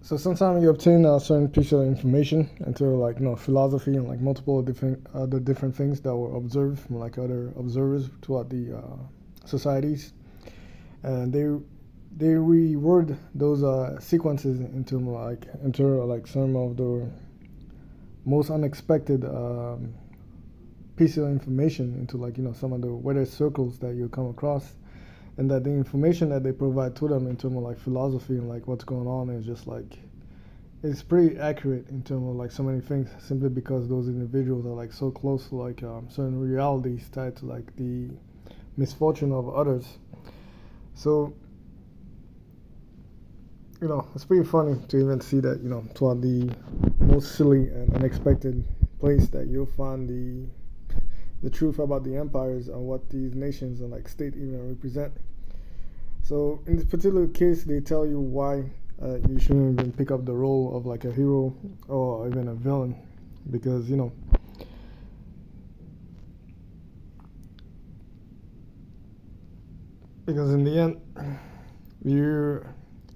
So sometimes you obtain a certain piece of information into like philosophy and like multiple different other different things that were observed from like other observers throughout the societies, and they reword those sequences into like some of the most unexpected piece of information into like some of the weather circles that you come across, and that the information that they provide to them in terms of like philosophy and like what's going on is just like it's pretty accurate in terms of like so many things, simply because those individuals are like so close to like certain realities tied to like the misfortune of others. So it's pretty funny to even see that toward the most silly and unexpected place that you'll find the truth about the empires and what these nations and like state even represent. So in this particular case, they tell you why you shouldn't even pick up the role of like a hero or even a villain, because because in the end, you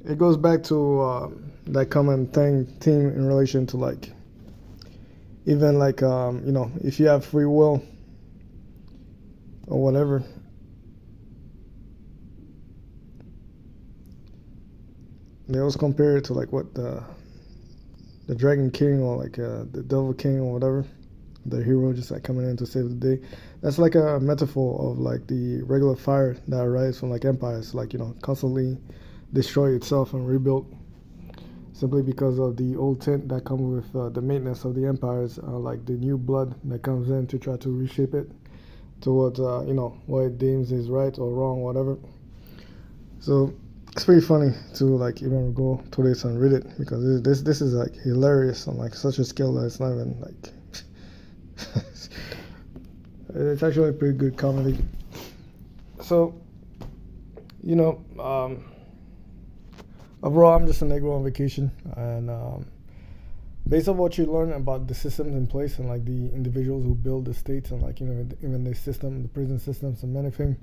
it goes back to that common theme in relation to like even like if you have free will or whatever. They always compare it to like what the Dragon King or like the Devil King or whatever, the hero just like coming in to save the day. That's like a metaphor of like the regular fire that arises from like empires, like constantly destroy itself and rebuild, simply because of the old tint that comes with the maintenance of the empires, like the new blood that comes in to try to reshape it towards what it deems is right or wrong, whatever. So it's pretty funny to like even go to this and read it, because this is like hilarious on like such a scale that it's not even like it's actually a pretty good comedy. So you know overall, I'm just a Negro on vacation, and based on what you learn about the systems in place and like the individuals who build the states and like even the system, the prison systems and many things,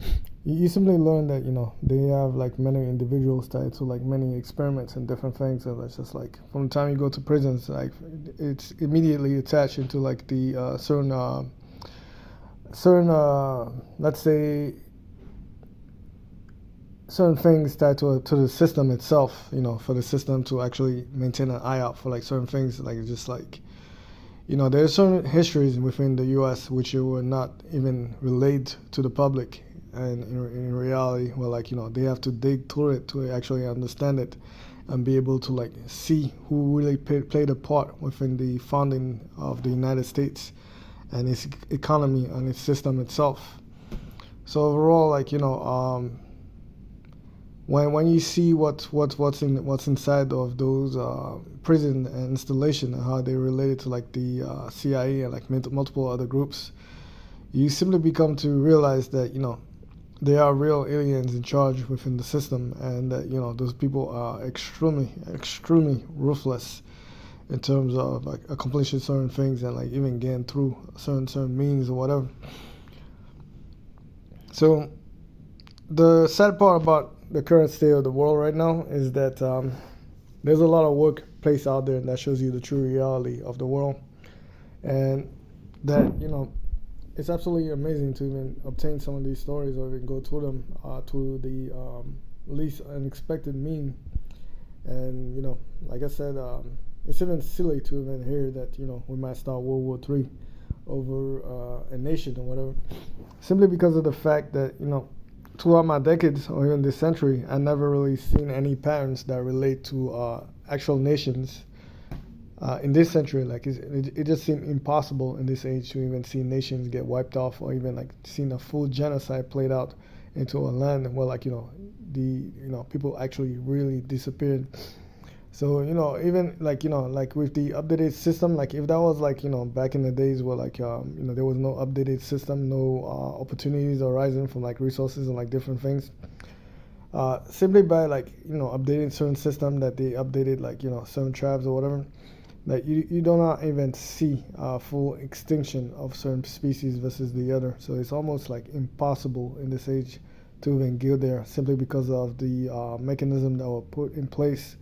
you simply learn that they have like many individuals tied to like many experiments and different things. And it's just like from the time you go to prisons, like it's immediately attached into like the certain let's say certain things tied to the system itself, for the system to actually maintain an eye out for like certain things, like just like, there's certain histories within the U.S. which you will not even relate to the public, and in reality, well, like they have to dig through it to actually understand it and be able to like see who really played a part within the founding of the United States and its economy and its system itself. So overall, like when you see what's inside of those prison installation and how they related to like the CIA and like multiple other groups, you simply become to realize that there are real aliens in charge within the system, and that those people are extremely ruthless in terms of like accomplishing certain things and like even getting through certain means or whatever. So the sad part about the current state of the world right now is that there's a lot of work placed out there that shows you the true reality of the world, and that it's absolutely amazing to even obtain some of these stories or even go through them to the least unexpected mean. And like I said, it's even silly to even hear that we might start World War III over a nation or whatever, simply because of the fact that throughout my decades or even this century, I never really seen any patterns that relate to actual nations. In this century, like it just seemed impossible in this age to even see nations get wiped off, or even like seeing a full genocide played out into a land where like the people actually really disappeared. So even like with the updated system, like if that was like back in the days where like there was no updated system, no opportunities arising from like resources and like different things, simply by like updating certain system that they updated like certain tribes or whatever, that you do not even see full extinction of certain species versus the other. So it's almost like impossible in this age to even get there, simply because of the mechanism that were put in place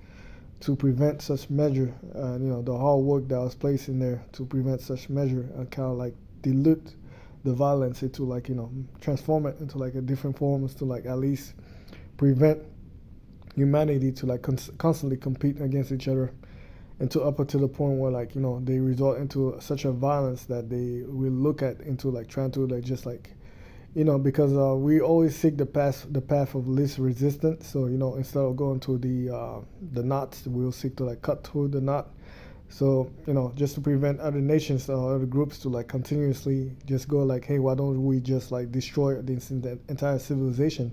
to prevent such measure. The hard work that was placed in there to prevent such measure and kind of like dilute the violence into like transform it into like a different forms to like at least prevent humanity to like constantly compete against each other and to up to the point where like they result into such a violence that they will look at into like trying to like just like because we always seek the path of least resistance. So instead of going to the knots, we'll seek to like cut through the knot. So just to prevent other nations or other groups to like continuously just go like, hey, why don't we just like destroy the entire civilization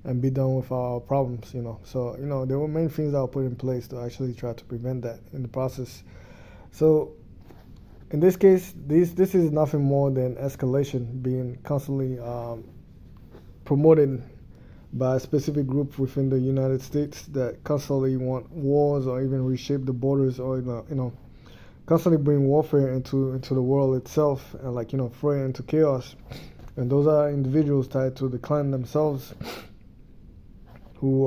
and be done with our problems? So there were many things that were put in place to actually try to prevent that in the process. So in this case, this is nothing more than escalation being constantly promoted by a specific group within the United States that constantly want wars or even reshape the borders or constantly bring warfare into the world itself and like throw it into chaos. And those are individuals tied to the clan themselves who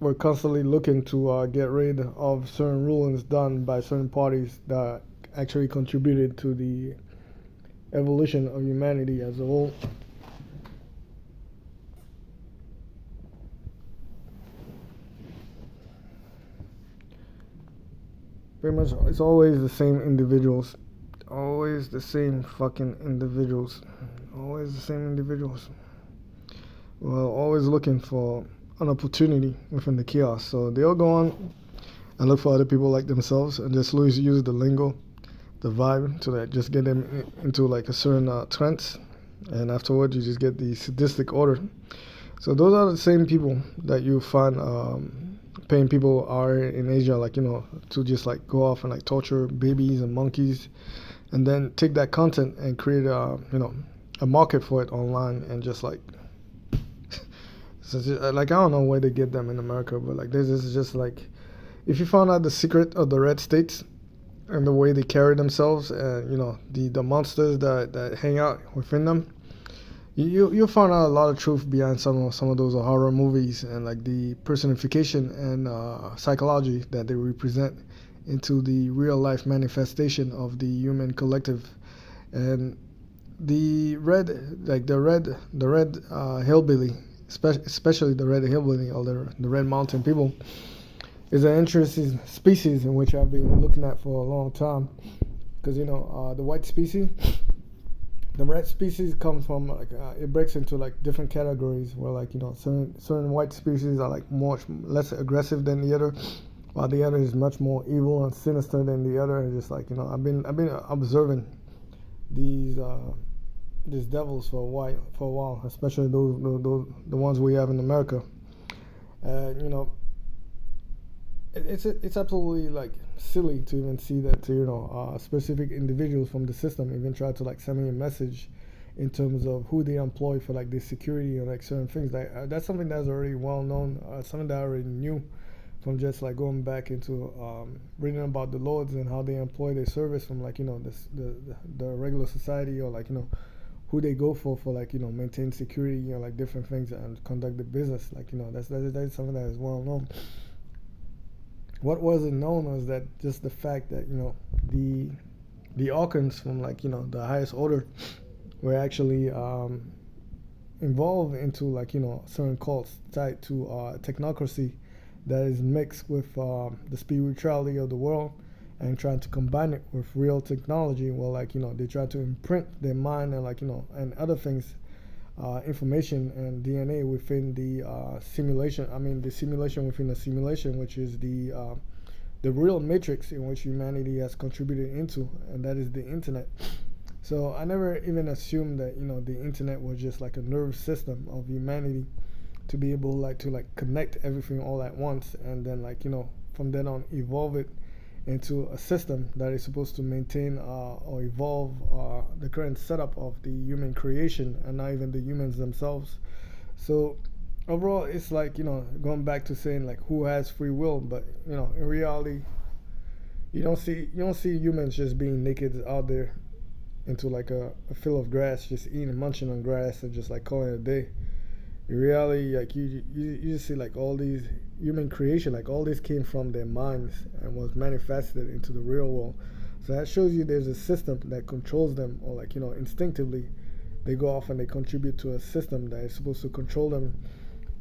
were constantly looking to get rid of certain rulings done by certain parties that actually contributed to the evolution of humanity as a whole. Pretty much, it's always the same individuals. Always the same fucking individuals. Always the same individuals. Well, always looking for an opportunity within the chaos. So they'll go on and look for other people like themselves and just use the lingo, the vibe to like just get them into like a certain trance. And afterwards, you just get the sadistic order. So those are the same people that you find paying people are in Asia, like to just like go off and like torture babies and monkeys, and then take that content and create a market for it online and just like like I don't know where they get them in America, but like this is just like if you found out the secret of the red states and the way they carry themselves and the monsters that hang out within them, you'll find out a lot of truth behind some of those horror movies and like the personification and psychology that they represent into the real life manifestation of the human collective. And the red hillbilly, especially the red hillbilly or the red mountain people, is an interesting species in which I've been looking at for a long time, because the white species, the red species comes from like it breaks into like different categories where like certain white species are like much less aggressive than the other, while the other is much more evil and sinister than the other. And just like I've been observing these devils for a while, especially those the ones we have in America. It's absolutely like silly to even see that specific individuals from the system even try to like send me a message in terms of who they employ for like the security and like certain things. Like that's something that's already well known, something that I already knew from just like going back into reading about the lords and how they employ their service from like the regular society, or like who they go for like maintain security, like different things and conduct the business. Like that's something that is well known. What wasn't known was that just the fact that the Archons from like the highest order were actually involved into like certain cults tied to technocracy that is mixed with the spirituality of the world and trying to combine it with real technology. Well, like they try to imprint their mind and like and other things, information and DNA within the simulation. I mean, the simulation within the simulation, which is the real matrix in which humanity has contributed into, and that is the internet. So I never even assumed that the internet was just like a nerve system of humanity to be able like to like connect everything all at once, and then like from then on evolve it into a system that is supposed to maintain or evolve the current setup of the human creation and not even the humans themselves. So overall, it's like going back to saying like who has free will, but in reality, you don't see humans just being naked out there into like a field of grass, just eating, munching on grass, and just like calling it a day. in reality, like you just see like all these human creation, like all this came from their minds and was manifested into the real world. So that shows you there's a system that controls them, or like instinctively, they go off and they contribute to a system that is supposed to control them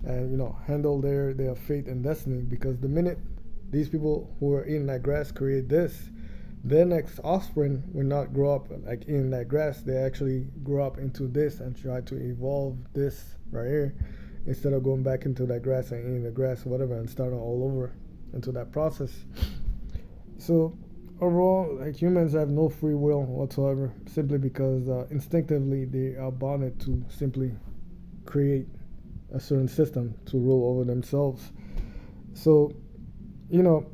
and handle their fate and destiny. Because the minute these people who are eating that grass create this, their next offspring will not grow up like in that grass. They actually grow up into this and try to evolve this right here, instead of going back into that grass and eating the grass or whatever and starting all over into that process. So overall, like, humans have no free will whatsoever, simply because instinctively they are bonded to simply create a certain system to rule over themselves. So, you know,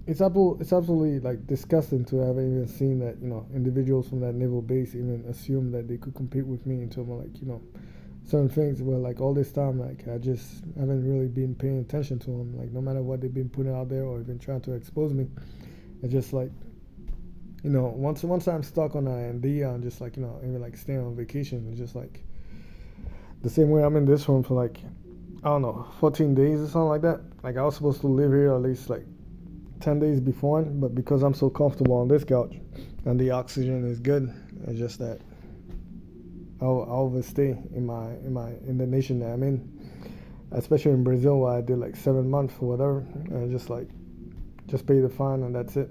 it's absolutely like disgusting to have even seen that individuals from that naval base even assume that they could compete with me in terms of like certain things, where like all this time like I just haven't really been paying attention to them, like no matter what they've been putting out there or even trying to expose me. It's just like once I'm stuck on an idea, I'm just like even like staying on vacation. It's just like the same way I'm in this room for like I don't know 14 days or something like that. Like I was supposed to live here at least like 10 days before, but because I'm so comfortable on this couch and the oxygen is good, it's just that I'll overstay in the nation that I'm in, especially in Brazil, where I did like 7 months or whatever, and just pay the fine and that's it.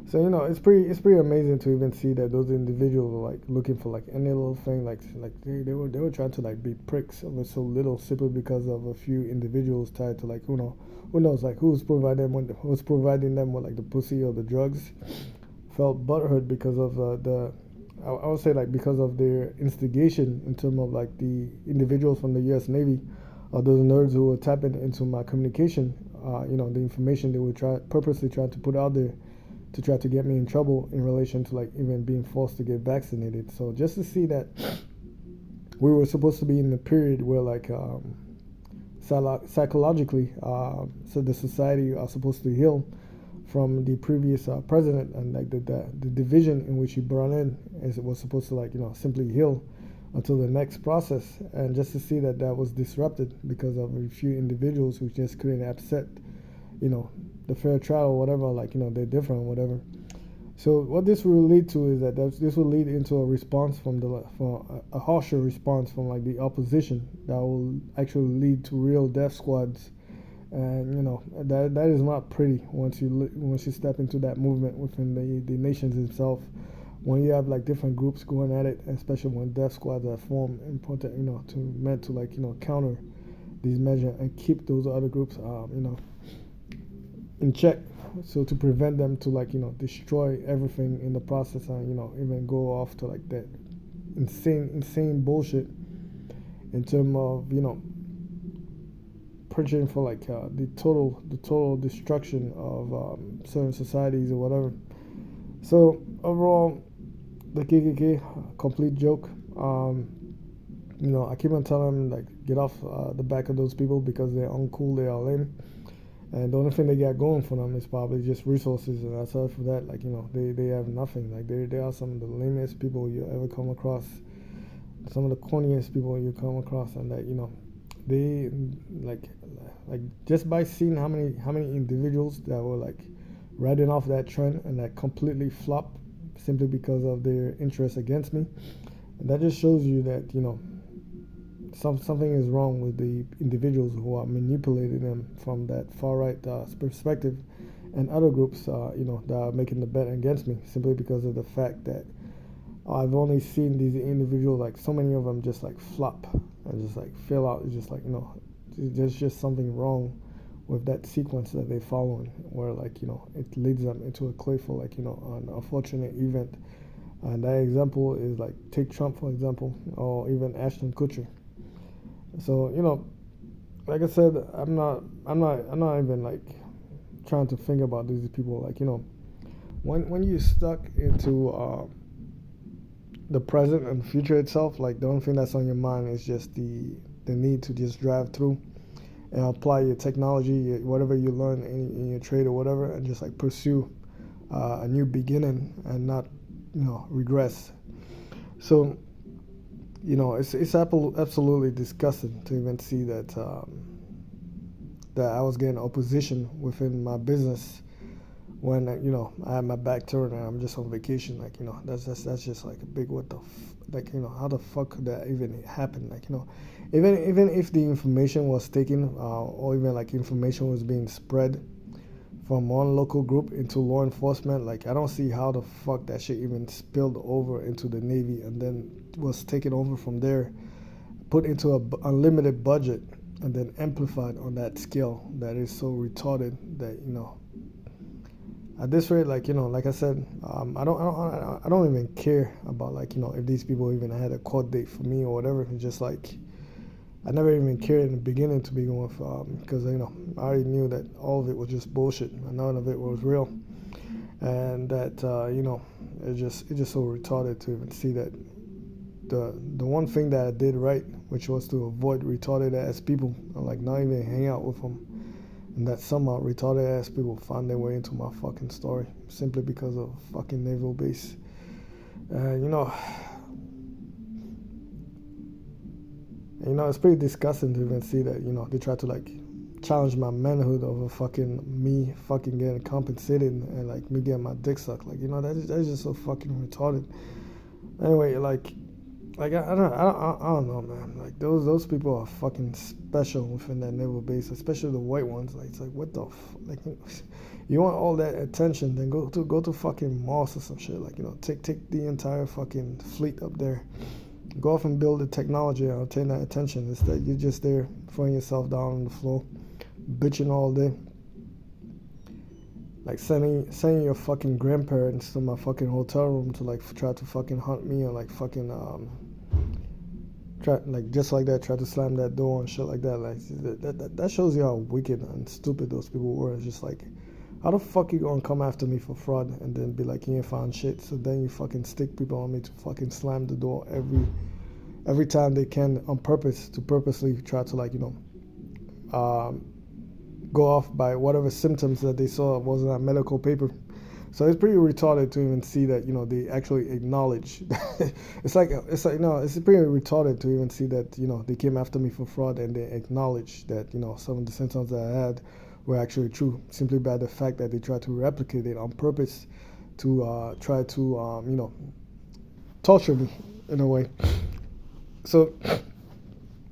So it's pretty amazing to even see that those individuals are like looking for like any little thing, like they were trying to like be pricks over so little, simply because of a few individuals tied to like who knows like who's providing them with like the pussy or the drugs, felt butthurt because of I would say like because of their instigation in terms of like the individuals from the U.S. Navy, or those nerds who were tapping into my communication, the information they would purposely try to put out there to try to get me in trouble in relation to like even being forced to get vaccinated. So just to see that we were supposed to be in the period where like psychologically, so the society are supposed to heal from the previous president, and like the division in which he brought in was supposed to like simply heal until the next process, and just to see that was disrupted because of a few individuals who just couldn't accept the fair trial or whatever, like they're different or whatever. So what this will lead to is that this will lead into a response from a harsher response from like the opposition that will actually lead to real death squads. And that is not pretty once you step into that movement within the nations itself. When you have like different groups going at it, especially when death squads are formed, important meant to like counter these measures and keep those other groups in check, so to prevent them to like destroy everything in the process, and even go off to like that insane bullshit in terms of preaching for like the total destruction of certain societies or whatever. So overall, the KKK, complete joke. I keep on telling them like get off the back of those people because they're uncool, they are lame, and the only thing they got going for them is probably just resources. And aside from that, like they have nothing. Like they are some of the lamest people you ever come across, some of the corniest people you come across, and that they like just by seeing how many individuals that were like riding off that trend and that completely flopped simply because of their interest against me, and that just shows you that something is wrong with the individuals who are manipulating them from that far right perspective, and other groups that are making the bet against me simply because of the fact that I've only seen these individuals, like so many of them, just like flop and just like fail out. It's just like there's just something wrong with that sequence that they're following, where like it leads them into a cliff or like an unfortunate event. And that example is like take Trump for example, or even Ashton Kutcher. So like I said, I'm not even like trying to think about these people. Like when you're stuck into the present and future itself, like the only thing that's on your mind is just the need to just drive through and apply your technology, whatever you learn in your trade or whatever, and just like pursue a new beginning and not regress. So it's absolutely disgusting to even see that I was getting opposition within my business when I had my back turned and I'm just on vacation. Like that's just like a big what the like how the fuck could that even happen? Like even if the information was taken or even like information was being spread from one local group into law enforcement, like I don't see how the fuck that shit even spilled over into the Navy and then was taken over from there, put into a unlimited budget, and then amplified on that scale that is so retarded that at this rate, like I said, I don't even care about if these people even had a court date for me or whatever. It's just like I never even cared in the beginning to begin with, because I already knew that all of it was just bullshit and none of it was real, and that it's just so retarded to even see that the one thing that I did right, which was to avoid retarded ass people, like not even hang out with them, and that somehow retarded ass people found their way into my fucking story simply because of fucking naval base. It's pretty disgusting to even see that they try to challenge my manhood over fucking me fucking getting compensated and like me getting my dick sucked. That's just so fucking retarded. Anyway, I don't know, man. Like those people are fucking special within that naval base, especially the white ones. Like it's like what the you want all that attention, then go to fucking Mars or some shit. Take the entire fucking fleet up there. Go off and build the technology and obtain that attention. Instead, you're just there throwing yourself down on the floor, bitching all day. Like sending your fucking grandparents to my fucking hotel room to try to fucking hunt me or just like that, try to slam that door and shit like that. That shows you how wicked and stupid those people were. It's just like, how the fuck you gonna come after me for fraud and then be like you ain't found shit? So then you fucking stick people on me to fucking slam the door every time they can on purpose to purposely try to go off by whatever symptoms that they saw wasn't on medical paper. So it's pretty retarded to even see that they actually acknowledge. It's pretty retarded to even see that they came after me for fraud and they acknowledge that some of the symptoms that I had were actually true, simply by the fact that they tried to replicate it on purpose to try to torture me in a way. So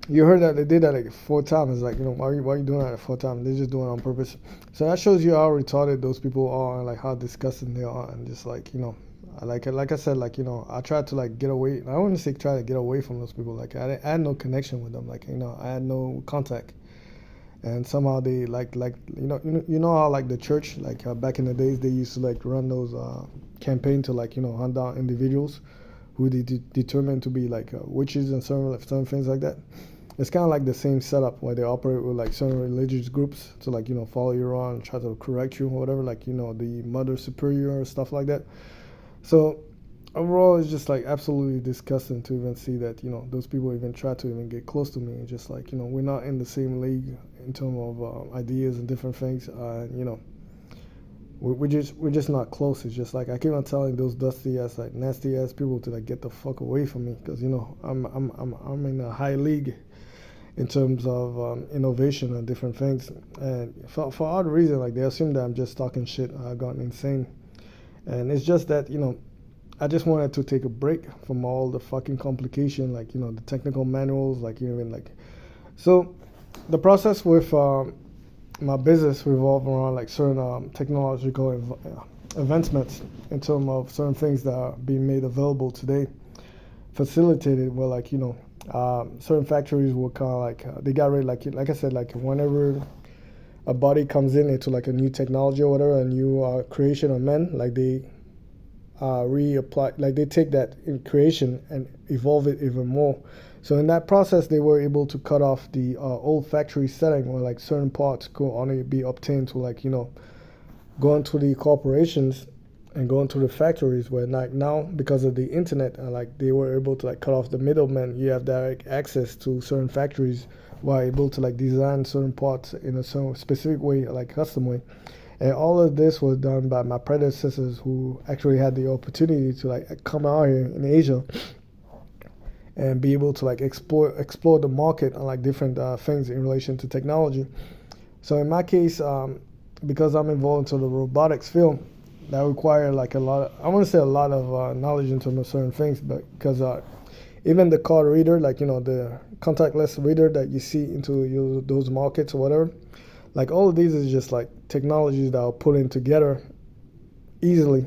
you heard that they did that like 4 times. It's like, why are you doing that 4 times? They're just doing it on purpose. So that shows you how retarded those people are and how disgusting they are. And just like I said, I tried to get away. I don't want to say try to get away from those people. I had no connection with them. I had no contact. And somehow they how the church, back in the days, they used to run those campaign to hunt down individuals who they determined to be witches and certain things like that. It's kind of like the same setup where they operate with certain religious groups to follow you around and try to correct you or whatever, the mother superior or stuff like that. So overall, it's just absolutely disgusting to even see that those people even try to even get close to me. And just we're not in the same league in terms of ideas and different things. We're just not close. It's just I keep on telling those dusty ass nasty ass people to get the fuck away from me, because I'm in a high league in terms of innovation and different things. And for odd reason, they assume that I'm just talking shit. I've gotten insane, and it's just that I just wanted to take a break from all the fucking complication, the technical manuals, so the process with my business revolve around certain technological advancements in terms of certain things that are being made available today, facilitated where certain factories were kind of they got rid, like I said, whenever a body comes in into a new technology or whatever, a new creation of men, they reapply, they take that in creation and evolve it even more. So in that process, they were able to cut off the old factory setting where certain parts could only be obtained to go into the corporations and go into the factories, where now because of the internet, they were able to cut off the middleman. You have direct access to certain factories, were able to design certain parts in a certain specific way, custom way. And all of this was done by my predecessors, who actually had the opportunity to come out here in Asia and be able to like explore the market on like different things in relation to technology. So in my case, because I'm involved into the robotics field, that require like a lot. I want to say a lot of knowledge in terms of certain things, but because even the card reader, like the contactless reader that you see into those markets or whatever, like all of these is just like technologies that are put in together easily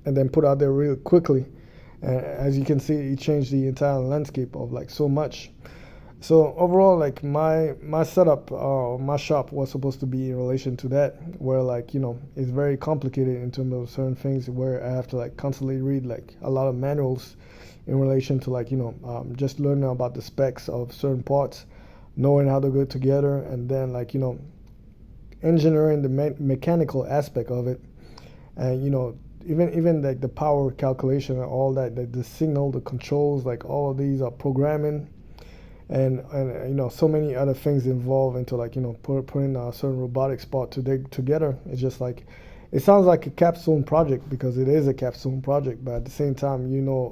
and then put out there real quickly. As you can see, it changed the entire landscape of like so much. So overall, like my setup, my shop was supposed to be in relation to that, where like it's very complicated in terms of certain things, where I have to like constantly read like a lot of manuals in relation to like just learning about the specs of certain parts, knowing how to go together, and then like engineering the mechanical aspect of it, and even like the power calculation and all that, the signal, the controls, like all of these are programming, and so many other things involved into like putting a certain robotic part together. It's just like it sounds like a capstone project because it is a capstone project, but at the same time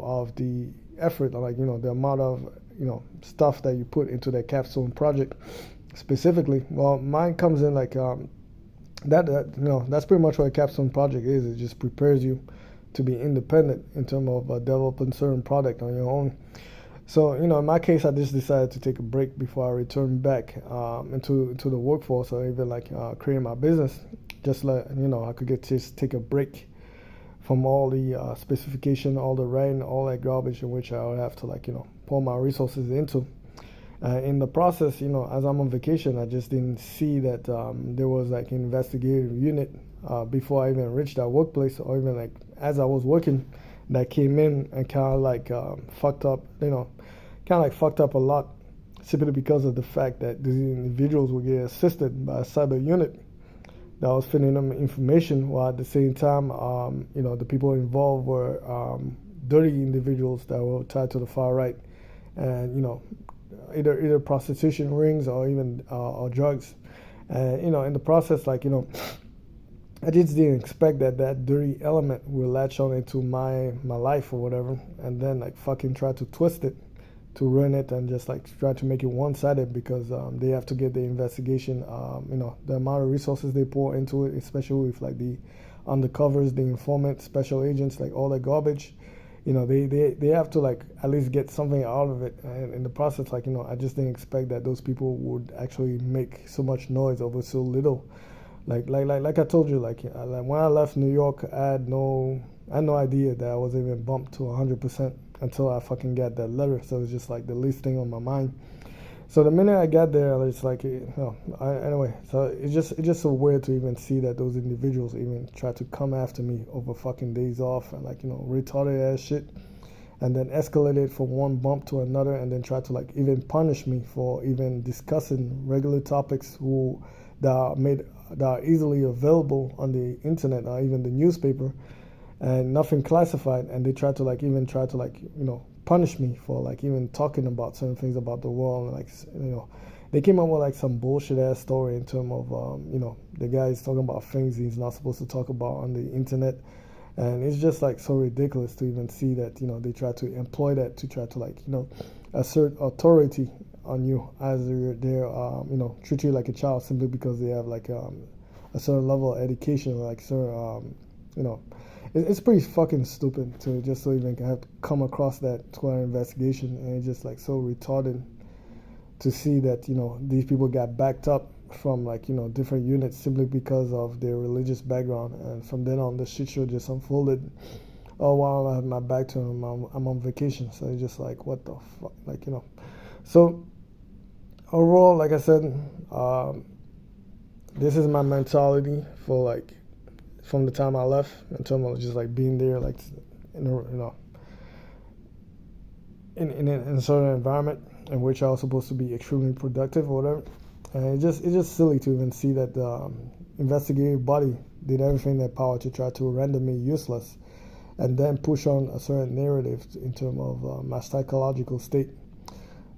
of the effort, like the amount of stuff that you put into that capstone project specifically. Well, mine comes in like that's pretty much what a capstone project is. It just prepares you to be independent in terms of developing certain product on your own. So in my case, I just decided to take a break before I return back into the workforce, or even like create my business. Just like I could just take a break from all the specification, all the writing, all that garbage in which I would have to like pour my resources into. In the process, as I'm on vacation, I just didn't see that there was like an investigative unit before I even reached that workplace, or even like as I was working, that came in and kind of like fucked up, fucked up a lot, simply because of the fact that these individuals would get assisted by a cyber unit that was feeding them information, while at the same time, the people involved were dirty individuals that were tied to the far right, and either prostitution rings or even or drugs, and in the process, like I just didn't expect that dirty element will latch on into my life or whatever, and then like fucking try to twist it to ruin it, and just like try to make it one-sided, because they have to get the investigation, the amount of resources they pour into it, especially with like the undercovers, the informants, special agents, like all that garbage. They have to like at least get something out of it, and in the process, like I just didn't expect that those people would actually make so much noise over so little. Like I told you, like when I left New York, I had no idea that I was even bumped to 100% until I fucking got that letter. So it's just like the least thing on my mind. So the minute I got there, it's like, anyway. So it's just so weird to even see that those individuals even try to come after me over fucking days off, and like retarded ass shit, and then escalate it from one bump to another, and then try to like even punish me for even discussing regular topics that are easily available on the internet or even the newspaper, and nothing classified, and they try to like punish me for like even talking about certain things about the world. And like they came up with like some bullshit ass story in terms of the guy is talking about things he's not supposed to talk about on the internet, and it's just like so ridiculous to even see that they try to employ that to try to like assert authority on you as they're treat you like a child simply because they have like a certain level of education, like certain it's pretty fucking stupid to just even have to come across that Twitter investigation, and it's just like so retarded to see that these people got backed up from like different units simply because of their religious background, and from then on the shit show just unfolded. Oh, while I have my back to them, I'm on vacation, so it's just like what the fuck, like So overall, like I said, this is my mentality for like from the time I left, in terms of just like being there, like in a certain environment in which I was supposed to be extremely productive or whatever. And it's just silly to even see that the investigative body did everything in their power to try to render me useless, and then push on a certain narrative in terms of my psychological state.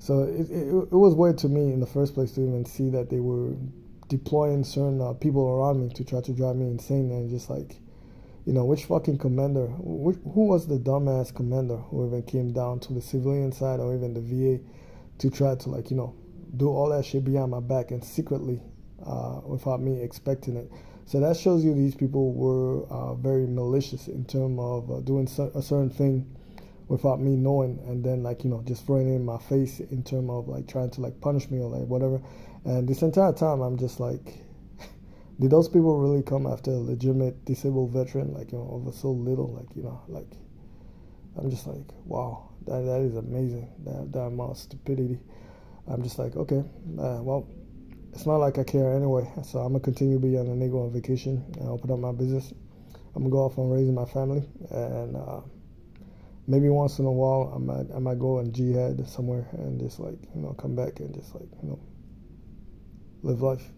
So it was weird to me in the first place to even see that they were deploying certain people around me to try to drive me insane, and just like You know, which fucking commander, who was the dumbass commander who even came down to the civilian side or even the VA to try to, like, you know, do all that shit behind my back and secretly, without me expecting it. So that shows you these people were very malicious in terms of doing a certain thing without me knowing, and then, like, you know, just throwing it in my face in terms of like trying to like punish me or like whatever. And this entire time I'm just like, did those people really come after a legitimate disabled veteran, like, you know, over so little? Like, you know, like, I'm just like, wow, that is amazing, that amount of stupidity. I'm just like, okay, well, it's not like I care anyway, so I'm gonna continue being a nigga on vacation and open up my business. I'm gonna go off on raising my family, and maybe once in a while I might go and jihad somewhere and just, like, you know, come back and just, like, you know, live life.